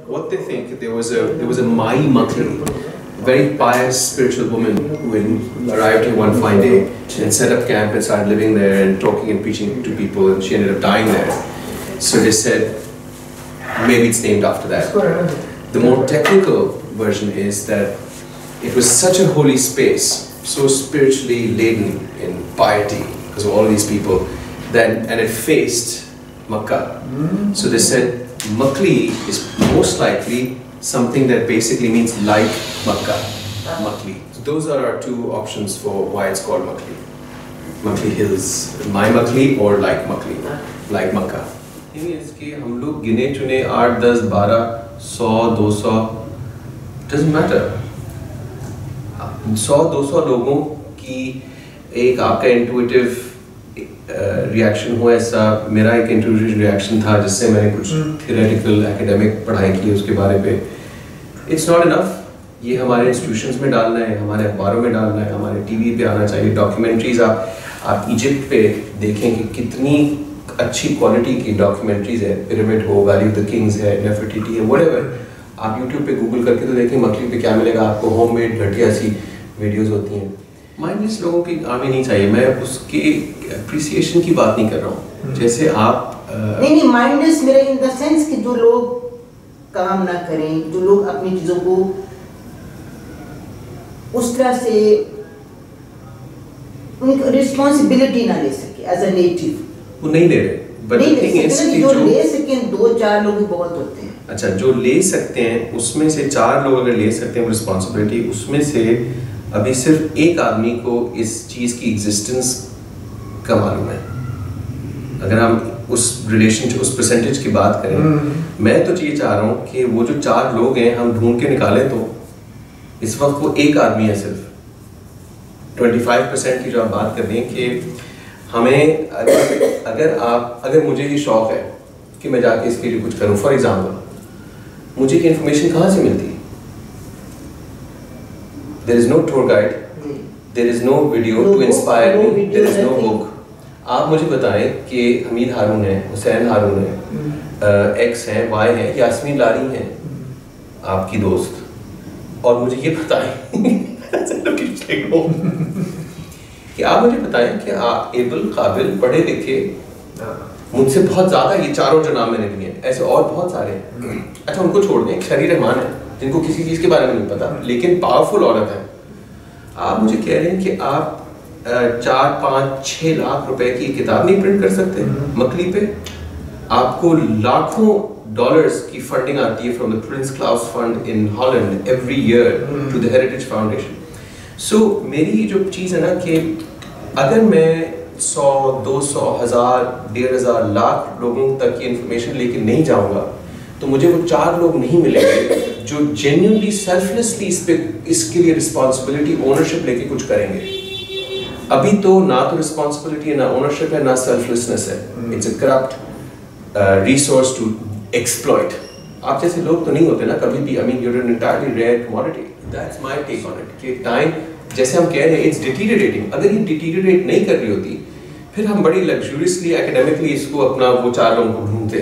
what they think. There was a Mai Makli, very pious spiritual woman who arrived here one fine day and set up camp and started living there and talking and preaching to people, and she ended up dying there. So they said maybe it's named after that. The more technical version is that it was such a holy space, so spiritually laden in piety because of all these people, and it faced Makkah. So they said Makli is most likely something that basically means like Makkah. Makli. So those are our two options for why it's called Makli. Makli Hills, My Makli or like Makli, like Makkah. thing is कि हम लोग गिने चुने 8, 10, 12, 100, 200 doesn't matter. 100-200 लोगों की एक आपका intuitive reaction हो, ऐसा मेरा एक इंट्यूटिव रिएक्शन था जिससे मैंने कुछ थियोरेटिकल एकेडमिक पढ़ाई की उसके बारे पे. It's not enough. ये हमारे इंस्टीट्यूशंस में डालना है, हमारे अखबारों में डालना है, हमारे टीवी पे आना चाहिए. डॉक्यूमेंट्रीज आप इजिप्ट पे देखें कि कितनी अच्छी क्वालिटी की डॉक्यूमेंट्रीज है. पिरामिड हो, वैली ऑफ द किंग्स है, नेफरटिटी है, व्हाटएवर. आप यूट्यूब पे गूगल करके तो देखें मकली पे क्या मिलेगा आपको. होममेड घटिया सी वीडियोस होती हैं. माइंडलेस लोगों की आर्मी नहीं चाहिए. मैं उसके अप्रिसिएशन की बात नहीं कर रहा हूँ. जैसे आप नहीं माइंडलेस मेरा इन द सेंस कि जो लोग काम ना करें, जो लोग अपनी चीजों को उस तरह से उनकी रिस्पॉन्सिबिलिटी ना ले सके एज अ नेटिव, वो नहीं ले रहे. बट जो ले सकें 2-4 लोग भी बहुत होते हैं. अच्छा, जो ले सकते हैं उसमें से 4 लोग अगर ले सकते हैं रिस्पॉन्सिबिलिटी, उसमें से अभी सिर्फ एक आदमी को इस चीज़ की एग्जिस्टेंस का मालूम है. अगर हम उस रिलेशन उस परसेंटेज की बात करें, मैं तो ये चाह रहा हूँ कि वो जो 4 लोग हैं हम ढूंढ के निकालें. तो इस वक्त वो एक आदमी है सिर्फ. 25% की जो आप बात कर रही हैं कि हमें अगर मुझे ये शौक है कि मैं जाके इसके लिए कुछ करूँ. फॉर एग्जाम्पल, मुझे ये इन्फॉर्मेशन कहाँ से मिलती है? There is no tour guide, there is no video to inspire me, there is no book. आप मुझे बताएं कि हमीद हारून है, हुसैन हारून है, एक्स है, वाई है, यास्मीन लारी है आपकी दोस्त, और मुझे ये बताएं कि आप मुझे बताएं कि आप एबल, काबिल, पढ़े लिखे, मुझसे बहुत ज़्यादा, ये 4 जो नाम मैंने लिए ऐसे और बहुत सारे हैं. अच्छा, उनको छोड़ दें. शरीर रहमान है जिनको किसी चीज़ के बारे में नहीं पता लेकिन पावरफुल औरत है. आप मुझे कह रहे हैं कि आप 4, 5, 6 लाख रुपए की किताब नहीं प्रिंट कर सकते मकली पे? आपको लाखों डॉलर्स की फंडिंग आती है from the Prince Claus Fund in Holland every year to the Heritage Foundation. So मेरी जो चीज़ है ना कि अगर मैं 100, 200, 1000, 1500 लाख लोगों तक की इंफॉर्मेशन लेके नहीं जाऊंगा तो मुझे वो 4 लोग नहीं मिलेंगे जो जेन्युइनली सेल्फलेसली इसके लिए रिस्पॉन्सिबिलिटी, ओनरशिप लेके कुछ करेंगे. अभी तो ना तो रिस्पॉन्सिबिलिटी है, ना ओनरशिप है, ना सेल्फलेसनेस है. It's a corrupt resource to exploit. आप जैसे लोग तो नहीं होते ना कभी भी. I mean you are an entirely rare commodity. That's my take on it. कि टाइम जैसे हम कह रहे हैं इट्स डिटीरियरेटिंग. अगर ये डिटीरियरेट नहीं कर रही होती फिर हम बड़ी लग्जूरियसली एकेडमिकली इसको अपना वो 4 लोगों को ढूंढते.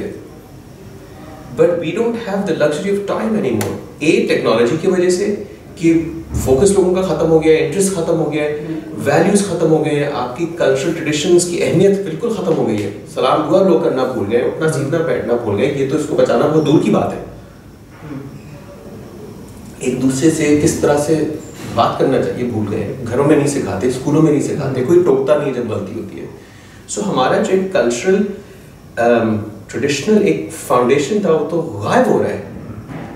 But we don't have the luxury of time anymore. Technology की वजह से कि फोकस लोगों का खत्म हो गया है, इंटरेस्ट खत्म हो गया है, वैल्यूज खत्म हो गए हैं, आपकी कल्चरल ट्रेडिशंस की अहमियत बिल्कुल खत्म हो गई है. सलाम दुआ लोग करना भूल गए, उठना सीखना बैठना भूल गए. ये तो इसको बचाना बहुत दूर की बात है. एक दूसरे से किस तरह से बात करना चाहिए भूल गए. घरों में नहीं सिखाते, स्कूलों में नहीं सिखाते, कोई टोकता नहीं जब गलती होती है. सो हमारा जो एक कल्चरल ट्रेडिशनल एक फाउंडेशन था वो तो गायब हो रहा है.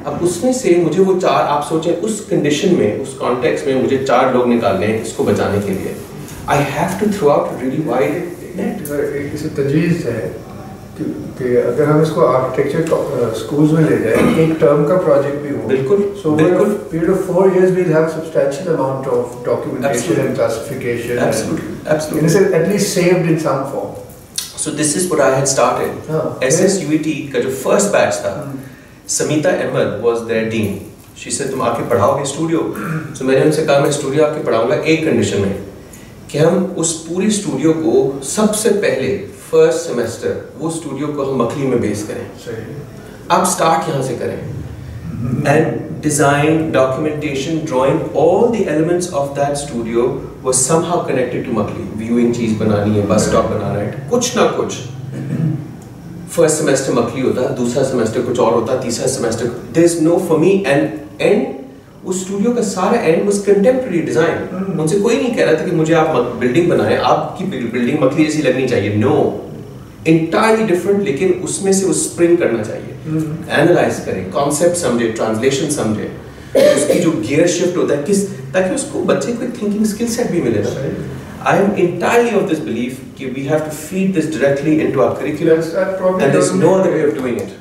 अब उसमें से मुझे वो 4, आप सोचें उस कंडीशन में, उस कॉन्टेक्स्ट में मुझे 4 लोग निकालने हैं इसको बचाने के लिए. I have to throw out really wide net. एक तजवीज़ है कि अगर हम इसको आर्किटेक्चर स्कूल्स में ले जाएं, एक टर्म का प्रोजेक्ट भी हो. बिल्कुल. सो बिल्कुल period of 4 years we'll have substantial amount of documentation and classification. Absolutely. And it's at least saved in some form. So this is what I had started. SSUET का जो first batch था, Samita Ahmad was their dean. She said तुम आके पढ़ाओगे studio. So मैंने उनसे कहा मैं studio आके पढ़ाऊंगा एक कंडीशन में कि हम उस पूरी स्टूडियो को सबसे पहले फर्स्ट सेमेस्टर वो स्टूडियो को हम मकली में बेस करें. آپ اسٹارٹ یہاں سے کریں. And design, documentation, drawing, all the elements of that studio was somehow connected to Makli. Viewing چیز بنانی ہے, bus stop بنانا ہے, کچھ نہ کچھ. First semester Makli ہوتا, دوسرا semester کچھ اور ہوتا, تیسرا semester. There's no for me and اس اسٹوڈیو کا سارا اینڈ واز کنٹمپریری ڈیزائن. ان سے کوئی نہیں کہہ رہا تھا کہ مجھے آپ بلڈنگ بنائیں, آپ کی بلڈنگ مکلی جیسی لگنی چاہیے. نو, انٹائرلی ڈفرنٹ, لیکن اس میں سے وہ اسپرنگ کرنا چاہیے. اینالائز کریں, کانسیپٹ سمجھے, ٹرانسلیشن سمجھے, اس کی جو گیئر شفٹ ہوتا ہے کس, تاکہ اس کو بچے کو ایک تھنکنگ اسکل سیٹ بھی ملے نا. I am entirely of this belief that we have to feed this directly into our curriculum and there's no other way of doing it.